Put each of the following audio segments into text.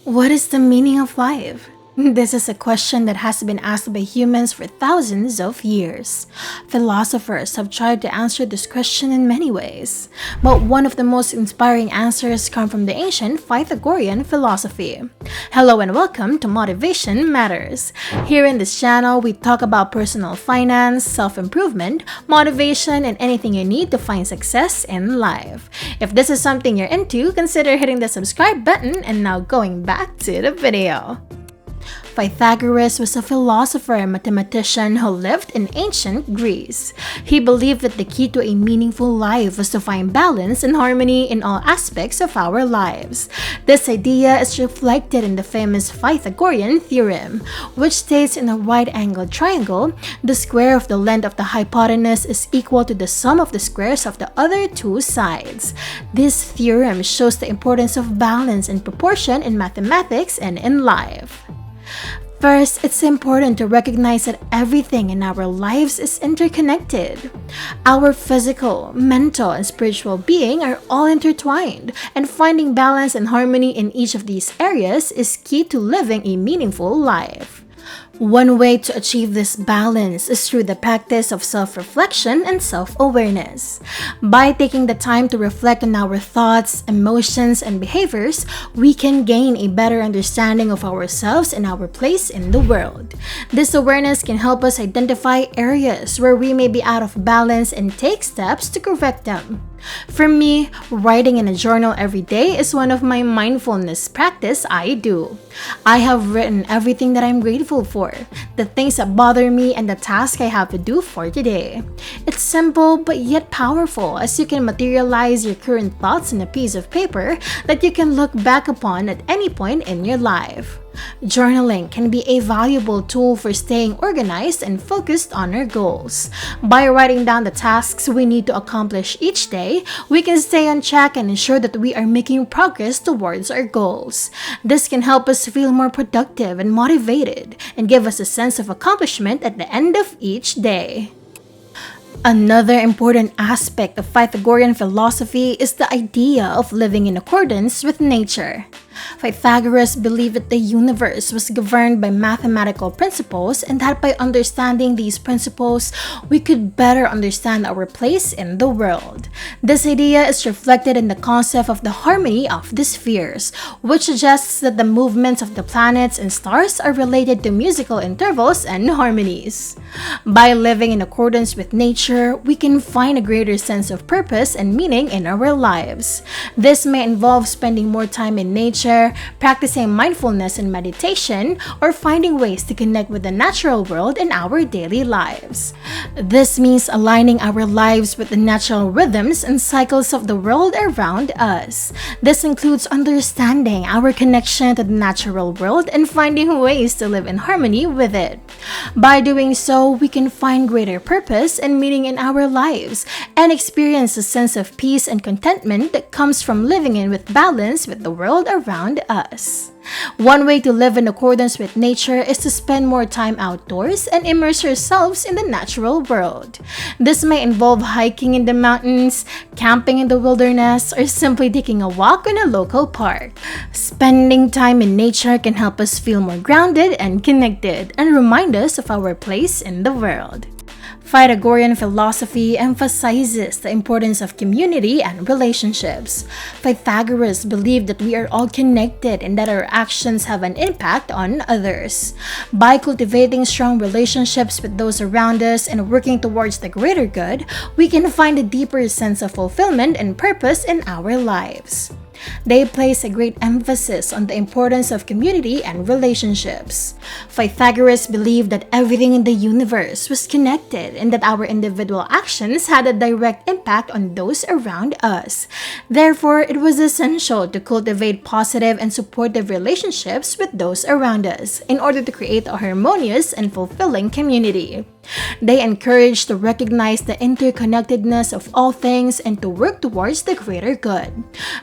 What is the meaning of life? This is a question that has been asked by humans for thousands of years. Philosophers have tried to answer this question in many ways, but one of the most inspiring answers come from the ancient Pythagorean philosophy. Hello and welcome to Motivation Matters. Here in this channel, we talk about personal finance, self-improvement, motivation, and anything you need to find success in life. If this is something you're into, consider hitting the subscribe button and now going back to the video. Pythagoras was a philosopher and mathematician who lived in ancient Greece. He believed that the key to a meaningful life was to find balance and harmony in all aspects of our lives. This idea is reflected in the famous Pythagorean theorem, which states in a right-angled triangle, the square of the length of the hypotenuse is equal to the sum of the squares of the other two sides. This theorem shows the importance of balance and proportion in mathematics and in life. First, it's important to recognize that everything in our lives is interconnected. Our physical, mental, and spiritual being are all intertwined, and finding balance and harmony in each of these areas is key to living a meaningful life. One way to achieve this balance is through the practice of self-reflection and self-awareness. By taking the time to reflect on our thoughts, emotions, and behaviors, we can gain a better understanding of ourselves and our place in the world. This awareness can help us identify areas where we may be out of balance and take steps to correct them. For me, writing in a journal every day is one of my mindfulness practice I do. I have written everything that I'm grateful for, the things that bother me, and the task I have to do for today. It's simple but yet powerful, as you can materialize your current thoughts on a piece of paper that you can look back upon at any point in your life. Journaling can be a valuable tool for staying organized and focused on our goals. By writing down the tasks we need to accomplish each day, we can stay on track and ensure that we are making progress towards our goals. This can help us feel more productive and motivated, and give us a sense of accomplishment at the end of each day. Another important aspect of Pythagorean philosophy is the idea of living in accordance with nature. Pythagoras believed that the universe was governed by mathematical principles, and that by understanding these principles, we could better understand our place in the world. This idea is reflected in the concept of the harmony of the spheres, which suggests that the movements of the planets and stars are related to musical intervals and harmonies. By living in accordance with nature, we can find a greater sense of purpose and meaning in our lives. This may involve spending more time in nature, practicing mindfulness and meditation, or finding ways to connect with the natural world in our daily lives. This means aligning our lives with the natural rhythms and cycles of the world around us. This includes understanding our connection to the natural world and finding ways to live in harmony with it. By doing so, we can find greater purpose and meaning in our lives and experience a sense of peace and contentment that comes from living in with balance with the world around us. One way to live in accordance with nature is to spend more time outdoors and immerse yourselves in the natural world. This may involve hiking in the mountains, camping in the wilderness, or simply taking a walk in a local park. Spending time in nature can help us feel more grounded and connected, and remind us of our place in the world. Pythagorean philosophy emphasizes the importance of community and relationships. Pythagoras believed that we are all connected and that our actions have an impact on others. By cultivating strong relationships with those around us and working towards the greater good, we can find a deeper sense of fulfillment and purpose in our lives. They place a great emphasis on the importance of community and relationships. Pythagoras believed that everything in the universe was connected and that our individual actions had a direct impact on those around us. Therefore, it was essential to cultivate positive and supportive relationships with those around us in order to create a harmonious and fulfilling community. They encourage to recognize the interconnectedness of all things and to work towards the greater good.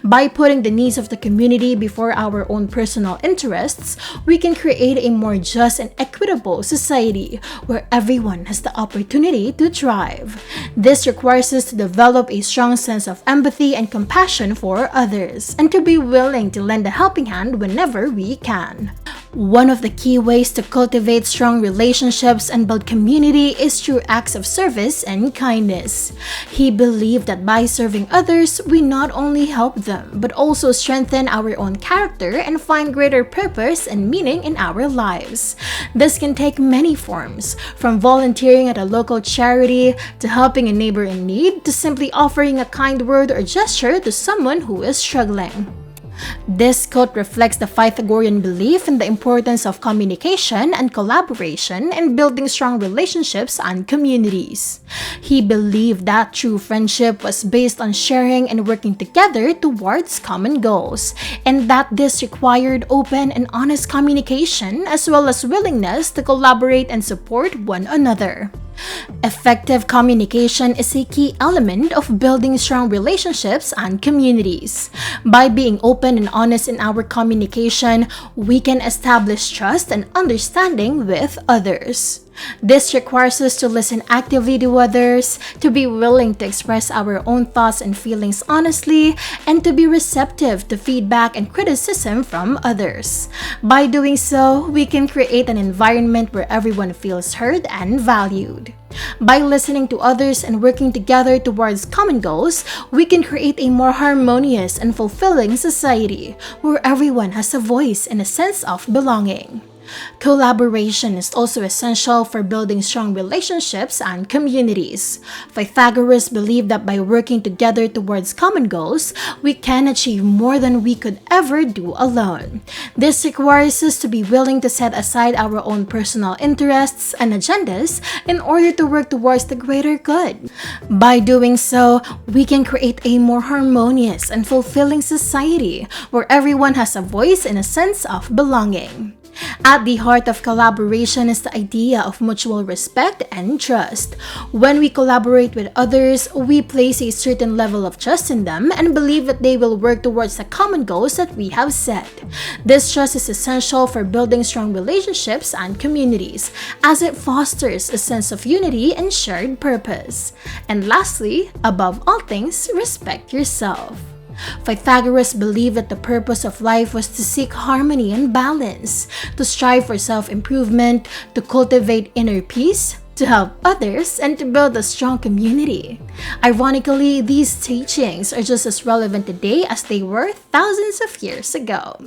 By putting the needs of the community before our own personal interests, we can create a more just and equitable society where everyone has the opportunity to thrive. This requires us to develop a strong sense of empathy and compassion for others, and to be willing to lend a helping hand whenever we can. One of the key ways to cultivate strong relationships and build community is through acts of service and kindness. He believed that by serving others, we not only help them, but also strengthen our own character and find greater purpose and meaning in our lives. This can take many forms, from volunteering at a local charity, to helping a neighbor in need, to simply offering a kind word or gesture to someone who is struggling. This quote reflects the Pythagorean belief in the importance of communication and collaboration in building strong relationships and communities. He believed that true friendship was based on sharing and working together towards common goals, and that this required open and honest communication as well as willingness to collaborate and support one another. Effective communication is a key element of building strong relationships and communities. By being open and honest in our communication, we can establish trust and understanding with others. This requires us to listen actively to others, to be willing to express our own thoughts and feelings honestly, and to be receptive to feedback and criticism from others. By doing so, we can create an environment where everyone feels heard and valued. By listening to others and working together towards common goals, we can create a more harmonious and fulfilling society where everyone has a voice and a sense of belonging. Collaboration is also essential for building strong relationships and communities. Pythagoras believed that by working together towards common goals, we can achieve more than we could ever do alone. This requires us to be willing to set aside our own personal interests and agendas in order to work towards the greater good. By doing so, we can create a more harmonious and fulfilling society where everyone has a voice and a sense of belonging. At the heart of collaboration is the idea of mutual respect and trust. When we collaborate with others, we place a certain level of trust in them and believe that they will work towards the common goals that we have set. This trust is essential for building strong relationships and communities, as it fosters a sense of unity and shared purpose. And lastly, above all things, respect yourself. Pythagoras believed that the purpose of life was to seek harmony and balance, to strive for self-improvement, to cultivate inner peace, to help others, and to build a strong community. Ironically, these teachings are just as relevant today as they were thousands of years ago.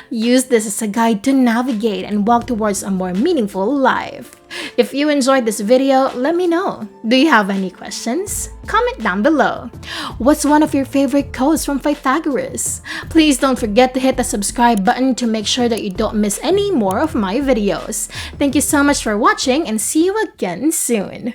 Use this as a guide to navigate and walk towards a more meaningful life. If you enjoyed this video, let me know. Do you have any questions? Comment down below. What's one of your favorite quotes from Pythagoras? Please don't forget to hit the subscribe button to make sure that you don't miss any more of my videos. Thank you so much for watching and see you again soon.